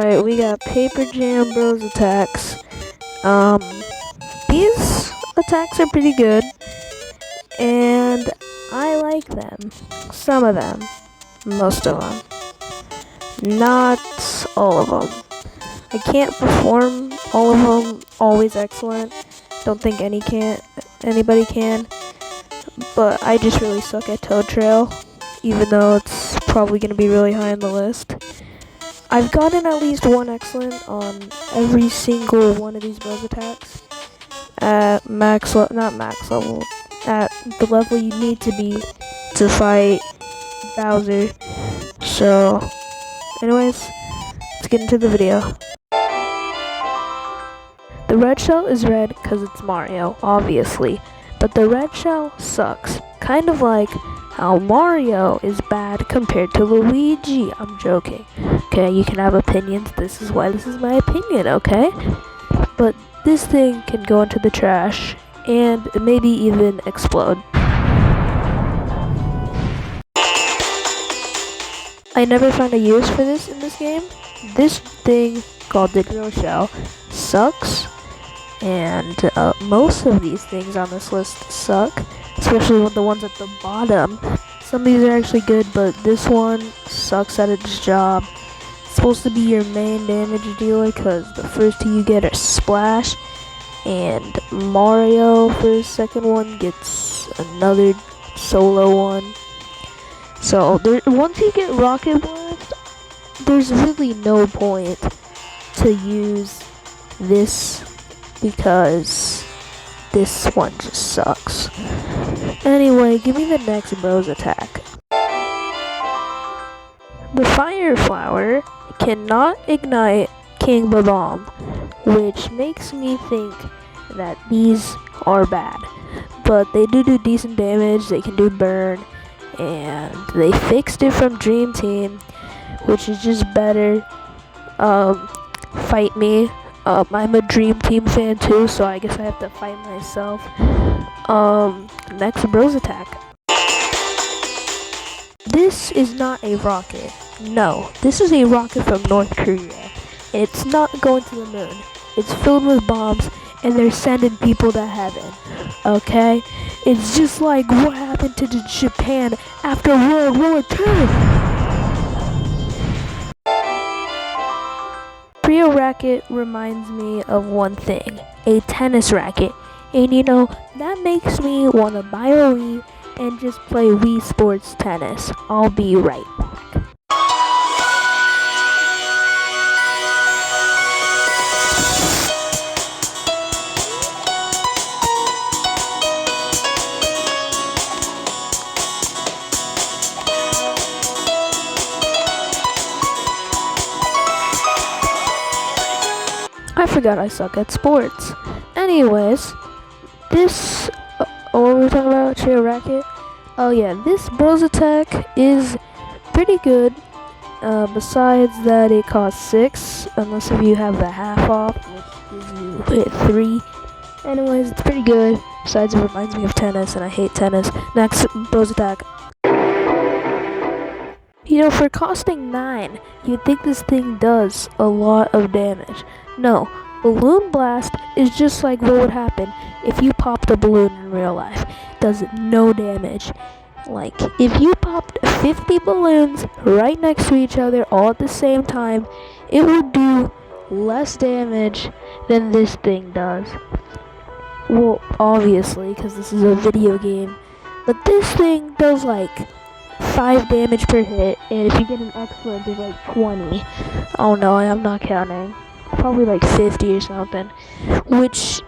Alright, we got Paper Jam Bros attacks. These attacks are pretty good, and I like them. Some of them. Most of them. Not all of them. I can't perform all of them always excellent. Don't think anybody can. But I just really suck at Toad Trail, even though it's probably going to be really high on the list. I've gotten at least one excellent on every single one of these Bros attacks at not max level, at the level you need to be to fight Bowser. So, anyways, let's get into the video. The red shell is red because it's Mario, obviously, but the red shell sucks, kind of like how Mario is bad compared to Luigi. I'm joking. Okay, you can have opinions. This is why this is my opinion, okay? But this thing can go into the trash and maybe even explode. I never found a use for this in this game. This thing called the drill shell sucks, and most of these things on this list suck, especially with the ones at the bottom. Some of these are actually good, but this one sucks at its job. It's supposed to be your main damage dealer because the first two you get are Splash, and Mario for the second one gets another solo one. So once you get Rocket Blast, there's really no point to use this because this one just sucks. Anyway, give me the next Bros attack. The Fire Flower cannot ignite King Babam, which makes me think that these are bad. But they do decent damage, they can do burn, and they fixed it from Dream Team, which is just better. Fight me. I'm a Dream Team fan too, so I guess I have to fight myself. Next Bros attack. This is not a rocket. No, this is a rocket from North Korea. It's not going to the moon. It's filled with bombs, and they're sending people to heaven. Okay? It's just like what happened to Japan after World War II. Trio racket reminds me of one thing, a tennis racket. And you know, that makes me want to buy a Wii and just play Wii Sports Tennis. I'll be right back. I forgot I suck at sports. Anyways, this, what were we talking about? Trio racket? Oh yeah, this Bros attack is pretty good. Besides that, it costs 6, unless if you have the half off, which gives you hit 3. Anyways, it's pretty good. Besides, it reminds me of tennis, and I hate tennis. Next Bros attack. You know, for costing 9, you'd think this thing does a lot of damage. No, Balloon Blast is just like what would happen if you popped a balloon in real life. It does no damage. Like, if you popped 50 balloons right next to each other all at the same time, it would do less damage than this thing does. Well, obviously, because this is a video game. But this thing does like 5 damage per hit, and if you get an excellent, it's like 20. Oh no, I'm not counting. Probably like 50 or something, which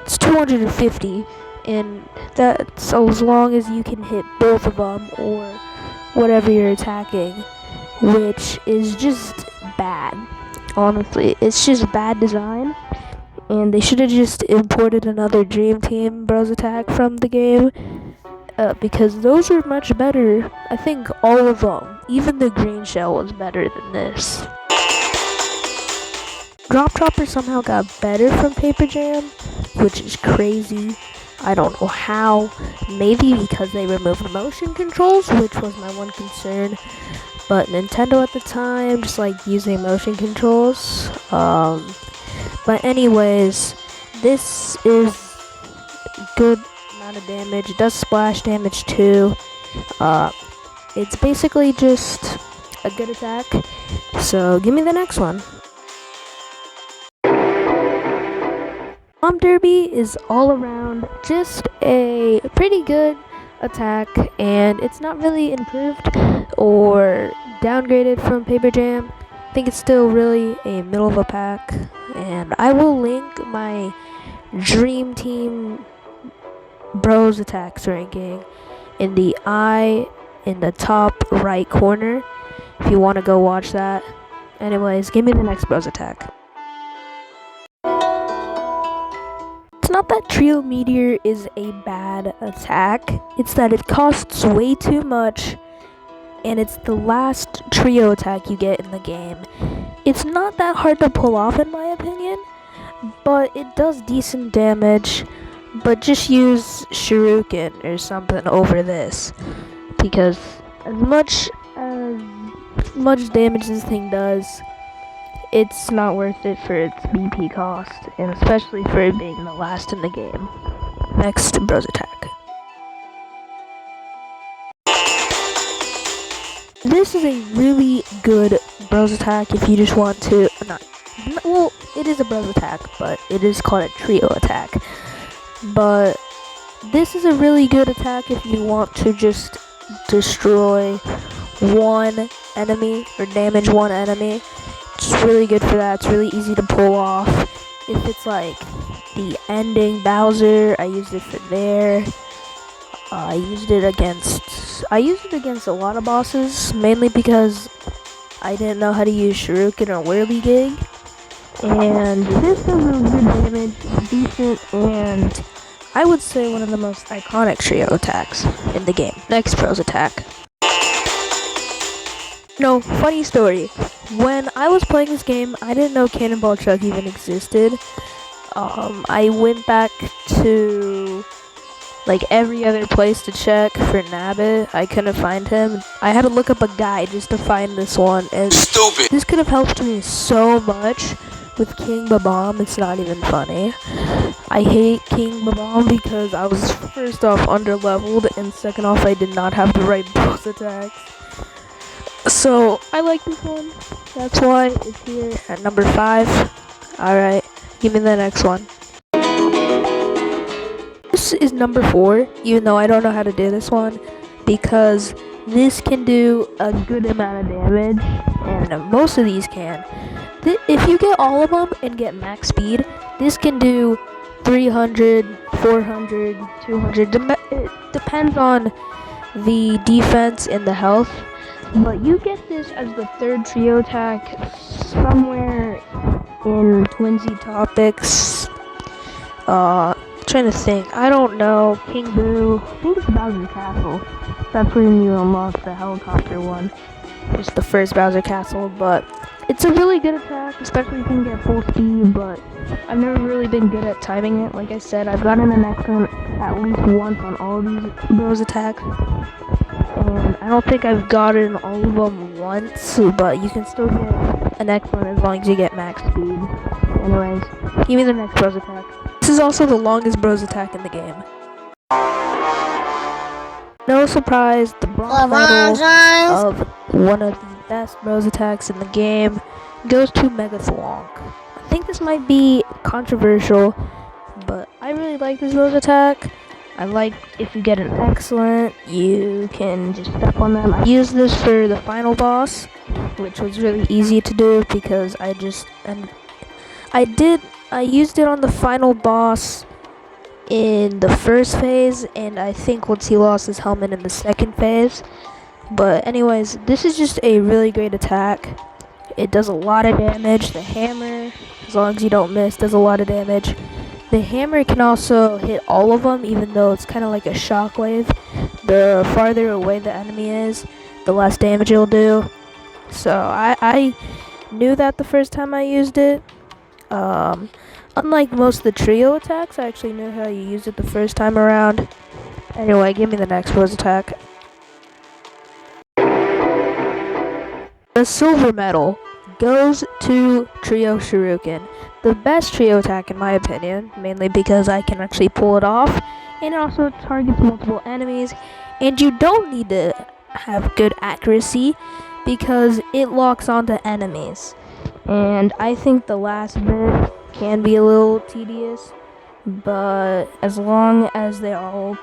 it's 250, and that's as long as you can hit both of them or whatever you're attacking, which is just bad. Honestly, it's just bad design, and they should have just imported another Dream Team Bros attack from the game. Because those are much better. I think all of them, even the green shell, was better than this. Drop Dropper somehow got better from Paper Jam, which is crazy. I don't know how. Maybe because they removed motion controls, which was my one concern. but Nintendo at the time just like using motion controls. But anyways, this is good amount of damage. It does splash damage too. It's basically just a good attack. So give me the next one. Bomb Derby is all around just a pretty good attack, and it's not really improved or downgraded from Paper Jam. I think it's still really a middle of a pack, and I will link my Dream Team Bros attacks ranking in the top right corner if you want to go watch that. Anyways, give me the next Bros attack. It's not that Trio Meteor is a bad attack, it's that it costs way too much, and it's the last trio attack you get in the game. It's not that hard to pull off in my opinion, but it does decent damage, but just use Shuriken or something over this, because as much damage this thing does, it's not worth it for its BP cost, and especially for it being the last in the game. Next, Bros attack. This is a really good Bros attack if you just want to, well, it is a Bros attack, but it is called a trio attack. But this is a really good attack if you want to just destroy one enemy or damage one enemy. It's really good for that. It's really easy to pull off. If it's like the ending Bowser, I used it for there. I used it against a lot of bosses, mainly because I didn't know how to use Shuriken or Whirligig. And this does really good damage, decent, and I would say one of the most iconic trio attacks in the game. Next Bros attack. No, funny story. When I was playing this game, I didn't know Cannonball Chuck even existed. I went back to like every other place to check for Nabbit. I couldn't find him. I had to look up a guide just to find this one, and stupid. This could have helped me so much with King Babam. It's not even funny. I hate King Babam because I was first off underleveled, and second off I did not have the right boss attacks. So I like this one. That's why it's here at number 5. Alright, give me the next one. This is number 4, even though I don't know how to do this one, because this can do a good amount of damage, and most of these can. If you get all of them and get max speed, this can do 300, 400, 200, it depends on the defense and the health. But you get this as the third trio attack somewhere in Twinsy Topics. Trying to think. I don't know. King Boo. I think it's Bowser Castle. That's when you unlock the helicopter one. It's the first Bowser Castle, but it's a really good attack, especially if you can get full speed, but I've never really been good at timing it. Like I said, I've gotten an X one at least once on all of these Bros attacks. And I don't think I've gotten all of them once, but you can still get an X one as long as you get max speed. Anyways, give me the next Bros attack. This is also the longest Bros attack in the game. No surprise, the bronze medal of one of the best Bros attacks in the game goes to Megathwonk. I think this might be controversial, but I really like this Bros attack. I like if you get an excellent, you can just step on them. I used this for the final boss, which was really easy to do because I used it on the final boss in the first phase, and I think once he lost his helmet in the second phase. But anyways, this is just a really great attack. It does a lot of damage. The hammer, as long as you don't miss, does a lot of damage. The hammer can also hit all of them, even though it's kind of like a shockwave. The farther away the enemy is, the less damage it'll do. So I knew that the first time I used it. Unlike most of the trio attacks, I actually knew how you use it the first time around. Anyway, give me the next Bros attack. The silver medal goes to Trio Shuriken. The best trio attack in my opinion, mainly because I can actually pull it off, and it also targets multiple enemies, and you don't need to have good accuracy because it locks onto enemies. And I think the last bit can be a little tedious, but as long as they're all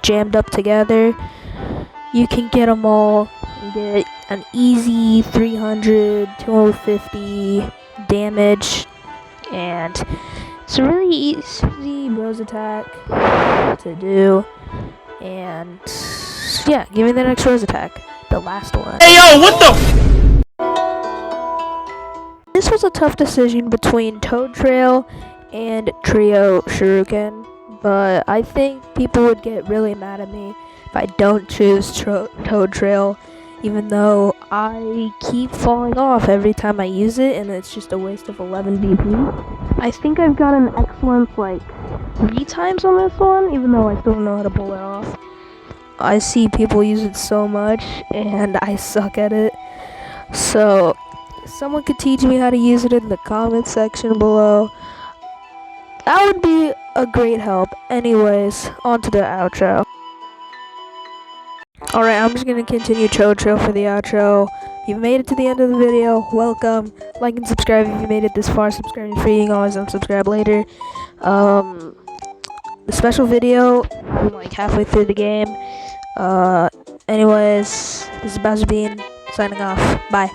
jammed up together, you can get them all and get an easy 300, 250 damage, and it's a really easy bros attack to do. And yeah, give me the next rose attack, the last one. Hey yo, what the? This was a tough decision between Toad Trail and Trio Shuriken, but I think people would get really mad at me if I don't choose Toad Trail, even though I keep falling off every time I use it, and it's just a waste of 11 BP. I think I've got an excellence like 3 times on this one, even though I still don't know how to pull it off. I see people use it so much, and I suck at it. So, if someone could teach me how to use it in the comment section below, that would be a great help. Anyways, on to the outro. Alright, I'm just going to continue Toad Trail for the outro. If you've made it to the end of the video, welcome. Like and subscribe if you made it this far. Subscribing is free, you can always unsubscribe later. The special video, I'm like halfway through the game. Anyways, this is Bowser Bean, signing off. Bye.